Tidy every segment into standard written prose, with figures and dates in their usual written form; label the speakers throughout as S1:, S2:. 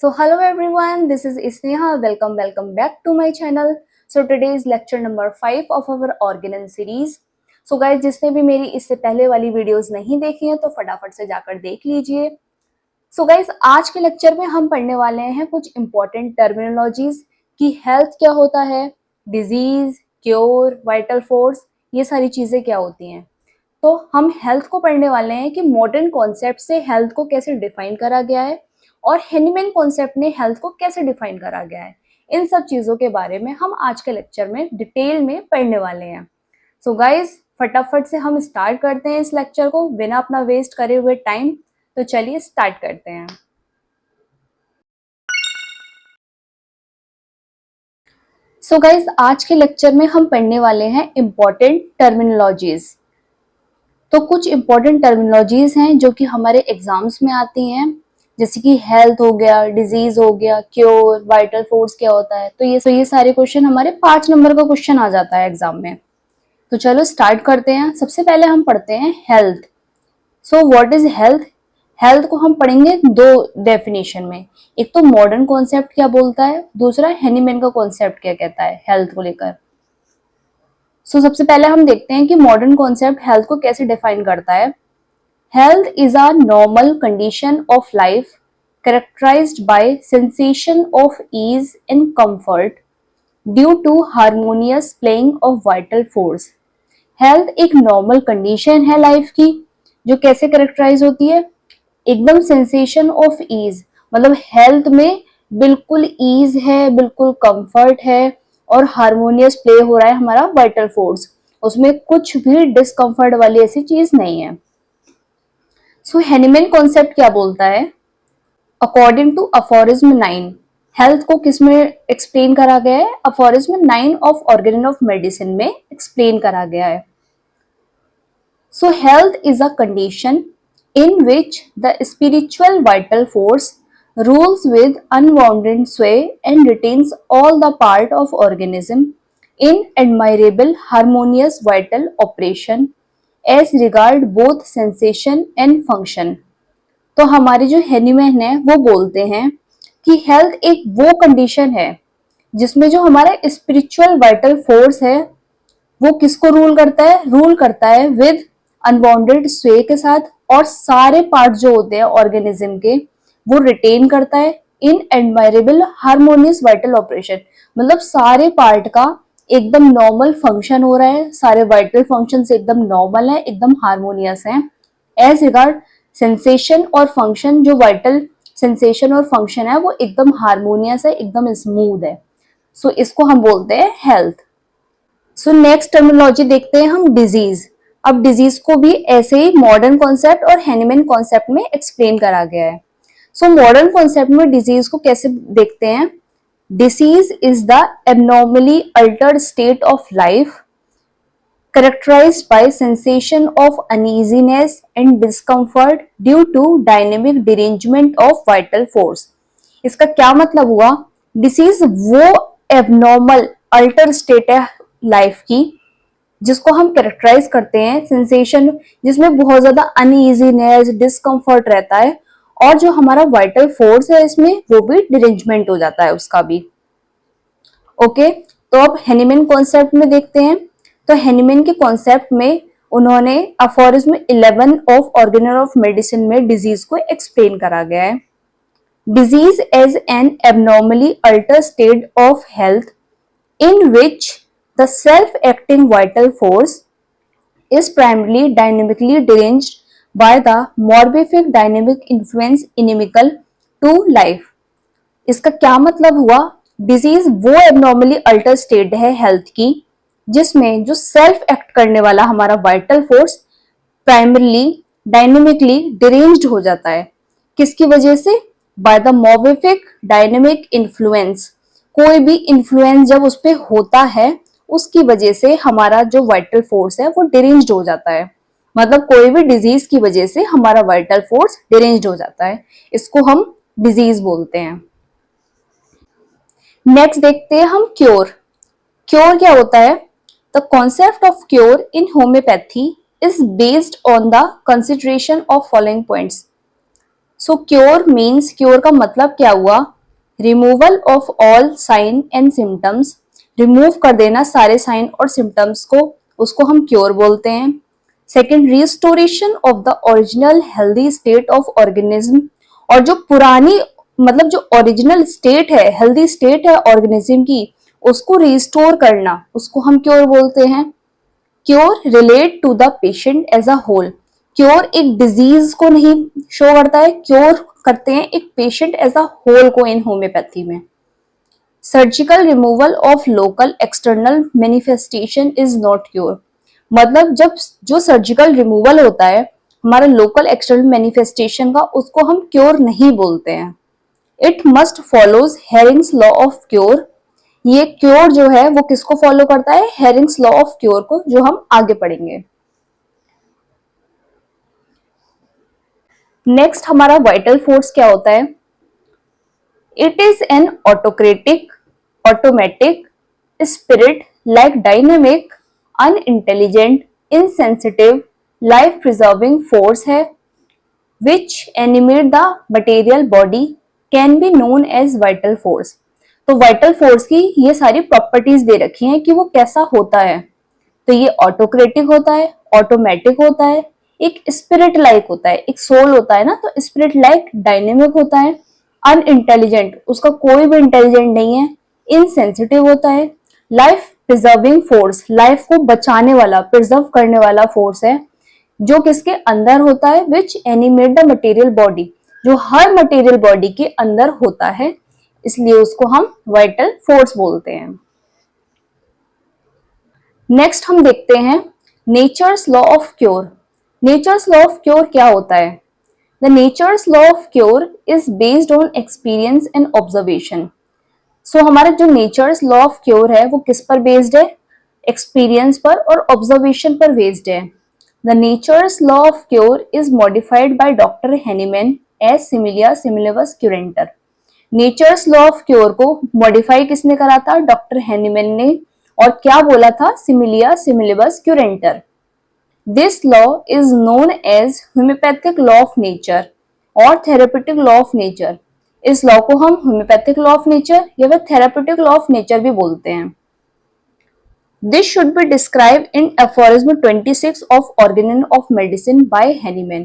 S1: So hello everyone, this is Isneha. Welcome back to my channel. So today is lecture number 5 of our organ series. So guys, जिसने भी मेरी इससे पहले वाली videos नहीं देखी हैं तो फटाफट से जाकर देख लीजिए. सो गाइज आज के लेक्चर में हम पढ़ने वाले हैं कुछ इंपॉर्टेंट टर्मिनोलॉजीज कि हेल्थ क्या होता है, डिजीज, क्योर, वाइटल फोर्स, ये सारी चीजें क्या होती हैं. तो हम हेल्थ को पढ़ने वाले हैं कि मॉडर्न कॉन्सेप्ट से हेल्थ को कैसे डिफाइन करा गया है और हेनीमैन कॉन्सेप्ट ने हेल्थ को कैसे डिफाइन करा गया है. इन सब चीजों के बारे में हम आज के लेक्चर में डिटेल में पढ़ने वाले हैं. सो गाइज फटाफट से हम स्टार्ट करते हैं इस लेक्चर को बिना अपना वेस्ट करे हुए टाइम. तो चलिए स्टार्ट करते हैं. सो गाइज आज के लेक्चर में हम पढ़ने वाले हैं इंपॉर्टेंट टर्मिनोलॉजीज. तो कुछ इंपॉर्टेंट टर्मिनोलॉजीज हैं जो कि हमारे एग्जाम्स में आती हैं, जैसे कि हेल्थ हो गया, डिजीज हो गया, क्योर, वाइटल फोर्स क्या होता है. तो ये सारे क्वेश्चन हमारे 5 नंबर का क्वेश्चन आ जाता है एग्जाम में. तो चलो स्टार्ट करते हैं. सबसे पहले हम पढ़ते हैं health. So what is health. Health को हम पढ़ेंगे दो डेफिनेशन में. एक तो मॉडर्न कॉन्सेप्ट क्या बोलता है, दूसरा हेनीमैन का कॉन्सेप्ट क्या कहता है हेल्थ को लेकर. सो सबसे पहले हम देखते हैं कि मॉडर्न कॉन्सेप्ट हेल्थ को कैसे डिफाइन करता है. Health is a normal condition of life characterized by sensation of ease and comfort due to harmonious playing of vital force. Health एक normal condition है लाइफ की जो कैसे कैरेक्टराइज होती है, एकदम सेंसेशन ऑफ ईज, मतलब हेल्थ में बिल्कुल ईज है, बिल्कुल कंफर्ट है और हारमोनियस प्ले हो रहा है हमारा वाइटल फोर्स. उसमें कुछ भी डिस्कंफर्ट वाली ऐसी चीज नहीं है. सो हेनीमैन कॉन्सेप्ट क्या बोलता है. अकॉर्डिंग टू अफोरिज्म 9, हेल्थ को किस में एक्सप्लेन करा गया है, aphorism 9 of organon of medicine में एक्सप्लेन करा गया है. सो health is a condition in which the spiritual vital force rules with unbounded sway and retains all the part of organism in admirable harmonious vital operation as regard both sensation and function. तो हमारे जो Hahnemann है वो बोलते हैं कि health एक वो कंडीशन है जिसमें जो हमारा स्पिरिचुअल वाइटल फोर्स है वो किसको रूल करता है, रूल करता है विद अनबाउंडेड स्वे के साथ, और सारे पार्ट जो होते हैं ऑर्गेनिज्म के वो रिटेन करता है इन एडमायरेबल हार्मोनियस वाइटल ऑपरेशन. मतलब सारे पार्ट का एकदम नॉर्मल फंक्शन हो रहा है, सारे वाइटल फंक्शंस एकदम नॉर्मल है, एकदम हार्मोनियस है. एज रिगार्ड सेंसेशन और फंक्शन, जो वाइटल सेंसेशन और फंक्शन है वो एकदम हार्मोनियस है, एकदम स्मूथ है. सो इसको हम बोलते हैं हेल्थ. सो नेक्स्ट टर्मिनोलॉजी देखते हैं हम डिजीज. अब डिजीज को भी ऐसे ही मॉडर्न कॉन्सेप्ट और हेनीमैन कॉन्सेप्ट में एक्सप्लेन करा गया है. सो मॉडर्न कॉन्सेप्ट में डिजीज को कैसे देखते हैं. Disease is the abnormally altered state of life characterized by sensation of uneasiness and discomfort due to dynamic derangement of vital force. इसका क्या मतलब हुआ, डिसीज वो एबनॉर्मल अल्टर स्टेट है लाइफ की जिसको हम कैरेक्टराइज करते हैं सेंसेशन, जिसमें बहुत ज्यादा अनईजीनेस, डिस्कम्फर्ट रहता है, और जो हमारा वाइटल फोर्स है इसमें वो भी डिरेंजमेंट हो जाता है उसका भी. ओके, तो अब हेनीमैन कॉन्सेप्ट में देखते हैं. तो हेनीमैन के कॉन्सेप्ट में उन्होंने aphorism 11 of organon of medicine में डिजीज को एक्सप्लेन करा गया है. Disease as an abnormally alter state of health in which the self acting vital force is primarily dynamically deranged by the morbific dynamic influence inimical to life. इसका क्या मतलब हुआ, disease वो एबनॉर्मली अल्टर स्टेट है health की जिसमें जो self act करने वाला हमारा vital force primarily dynamically deranged हो जाता है. किसकी वजह से, बाय द मोबिफिक डायनेमिक इन्फ्लुएंस. कोई भी इन्फ्लुएंस जब उस पर होता है उसकी वजह से हमारा जो वाइटल फोर्स है वो डिरेंज्ड हो जाता है. मतलब कोई भी डिजीज की वजह से हमारा वाइटल फोर्स डिरेंज्ड हो जाता है, इसको हम डिजीज बोलते हैं. नेक्स्ट देखते हैं हम क्योर. क्योर क्या होता है. The concept of cure in homoeopathy is based on the consideration of following points. So cure means, cure का मतलब क्या हुआ? Removal of all sign and symptoms, remove कर देना सारे साइन और सिम्टम्स को, उसको हम क्योर बोलते हैं। Second, restoration of the original healthy state of organism, और जो पुरानी मतलब जो ओरिजिनल स्टेट है, हेल्दी स्टेट है ऑर्गेनिज्म की, उसको रिस्टोर करना, उसको हम क्योर बोलते हैं। Cure relate to the patient as a whole, cure एक डिजीज को नहीं शो करता है, क्योर करते हैं एक पेशेंट एज अ होल को इन होम्योपैथी में। Surgical removal of local external manifestation is not cure, मतलब जब जो सर्जिकल रिमूवल होता है हमारा लोकल एक्सटर्नल मैनिफेस्टेशन का, उसको हम क्योर नहीं बोलते हैं। It must follows Hering's law of cure, ये क्योर जो है वो किसको फॉलो करता है? हेरिंग्स लॉ ऑफ क्योर को, जो हम आगे पढ़ेंगे। नेक्स्ट हमारा वाइटल फोर्स क्या होता है? It is an autocratic, automatic spirit like dynamic, unintelligent, insensitive, life preserving force है which animate the material body can be known as vital force। तो वाइटल फोर्स की ये सारी प्रॉपर्टीज दे रखी हैं कि वो कैसा होता है। तो ये ऑटोक्रेटिक होता है, ऑटोमेटिक होता है, एक स्पिरिट लाइक होता है, एक सोल होता है ना, तो स्पिरिट लाइक, डायनेमिक होता है, अनइंटेलिजेंट, उसका कोई भी इंटेलिजेंट नहीं है, इनसेंसिटिव होता है, लाइफ प्रिजर्विंग फोर्स, लाइफ को बचाने वाला, प्रिजर्व करने वाला फोर्स है, जो किसके अंदर होता है? विच एनिमेट द मटेरियल बॉडी, जो हर मटेरियल बॉडी के अंदर होता है, इसलिए उसको हम वाइटल फोर्स बोलते हैं। नेक्स्ट हम देखते हैं nature's law of cure. Nature's law of cure क्या होता है? The nature's law of cure is based on experience and observation. So हमारा जो नेचर्स लॉ ऑफ क्योर है वो किस पर बेस्ड है? एक्सपीरियंस पर और ऑब्जर्वेशन पर बेस्ड है। The nature's law of cure is modified by Dr. Hahnemann as similia similibus curanter। Nature's law of cure को मॉडिफाई किसने करा था? डॉक्टर हैनीमैन ने। और क्या बोला था? सिमिलिया सिमिलिबस क्यूरेंटर। This law is known as homeopathic law of nature और थेरेपेटिक लॉ ऑफ नेचर। इस लॉ को हम होम्योपैथिक लॉ ऑफ नेचर या फिर थेरेपेटिक लॉ ऑफ नेचर भी बोलते हैं। This should be described in aphorism 26 of Organon of Medicine by Hahnemann।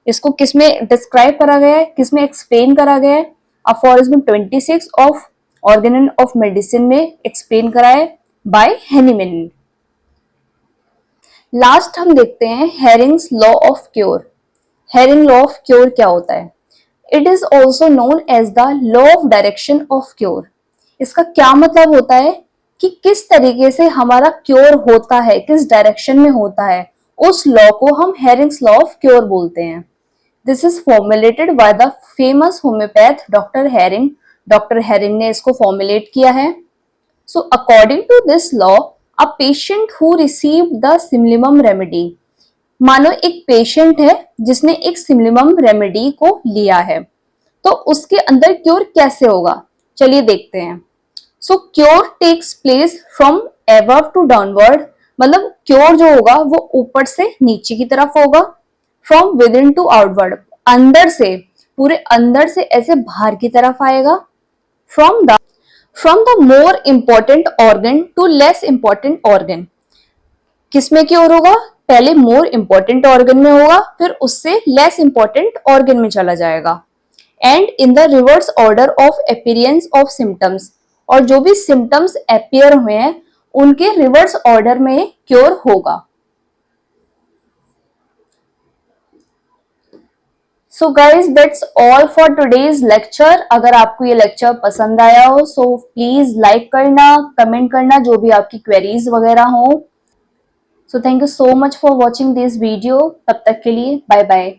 S1: इसको किसमें डिस्क्राइब करा गया है, किसमें एक्सप्लेन करा गया है? aphorism 26 of Organon of Medicine में एक्सप्लेन करा है by Hahnemann। लास्ट हम देखते हैं Hering's law of cure. Hering law of cure क्या होता है? It is also known as the law of direction of cure. इसका क्या मतलब होता है कि किस तरीके से हमारा क्योर होता है, किस डायरेक्शन में होता है, उस लॉ को हम हेरिंग्स लॉ ऑफ क्योर बोलते हैं। This is formulated by the famous homoeopath doctor Hering. Doctor Hering ने इसको फॉर्मुलेट किया है। So according to this law, a patient who receive the similimum remedy, मानो एक पेशेंट है जिसने एक सिमिलिमम रेमेडी को लिया है, तो उसके अंदर क्योर कैसे होगा? चलिए देखते हैं। So cure takes place from above to downward, मतलब क्योर जो होगा वो ऊपर से नीचे की तरफ होगा। From within to outward, अंदर से, पूरे अंदर से ऐसे बाहर की तरफ आएगा। From the more important organ to less important organ, किसमें क्योर होगा? पहले मोर इंपॉर्टेंट ऑर्गन में होगा, फिर उससे लेस इंपॉर्टेंट ऑर्गन में चला जाएगा। And in the reverse order of appearance of symptoms, और जो भी सिम्टम्स अपीयर हुए हैं उनके रिवर्स ऑर्डर में क्योर होगा। So guys that's all for today's lecture. अगर आपको ये लेक्चर पसंद आया हो सो प्लीज लाइक करना, कमेंट करना, जो भी आपकी क्वेरीज वगैरह हो। So thank you so much for watching this video. तब तक के लिए बाय बाय।